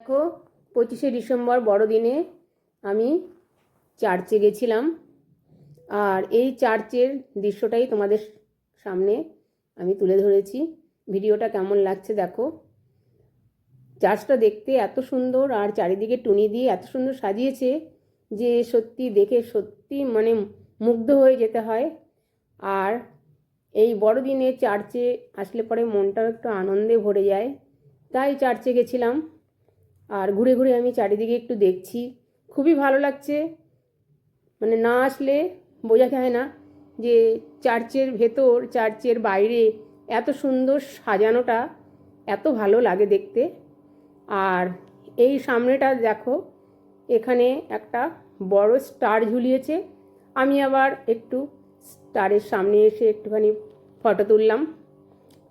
দেখো, 25শে ডিসেম্বর বড়দিনে আমি চার্চে গেছিলাম। আর এই চার্চের দৃশ্যটাই তোমাদের সামনে আমি তুলে ধরেছি। ভিডিওটা কেমন লাগছে দেখো। চার্চটা দেখতে এত সুন্দর, আর চারিদিকে টুনি দিয়ে এত সুন্দর সাজিয়েছে যে সত্যি দেখে সত্যি মানে মুগ্ধ হয়ে যেতে হয়। আর এই বড়দিনে চার্চে আসলে পরে মনটাও একটু আনন্দে ভরে যায়, তাই চার্চে গেছিলাম। আর ঘুরে ঘুরে আমি চারিদিকে একটু দেখছি, খুবই ভালো লাগছে। মানে না আসলে বোঝা যায় না যে চার্চের ভেতর, চার্চের বাইরে এত সুন্দর সাজানোটা এত ভালো লাগে দেখতে। আর এই সামনেটা দেখো, এখানে একটা বড় স্টার ঝুলিয়েছে। আমি আবার একটু স্টারের সামনে এসে একটুখানি ফটো তুললাম,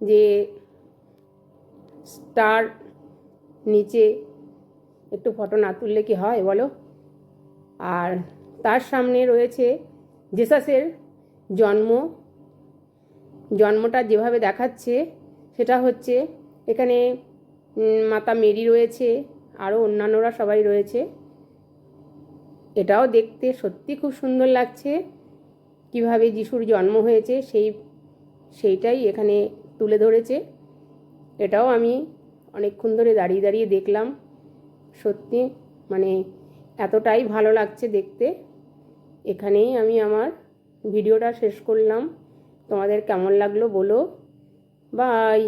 যে স্টার নিচে একটু ফটো না তুললে কি হয় বলো। আর তার সামনে রয়েছে জেসাসের জন্মটা যেভাবে দেখাচ্ছে সেটা হচ্ছে, এখানে মাতা মেরি রয়েছে, আরও অন্যান্যরা সবাই রয়েছে। এটাও দেখতে সত্যি খুব সুন্দর লাগছে, কিভাবে যিশুর জন্ম হয়েছে সেইটাই এখানে তুলে ধরেছে। এটাও আমি অনেকক্ষণ ধরে দাঁড়িয়ে দাঁড়িয়ে দেখলাম। সত্যি মানে এতটাই ভালো লাগছে দেখতে। এখানেই আমি আমার ভিডিওটা শেষ করলাম। তোমাদের কেমন লাগলো বলো। বাই।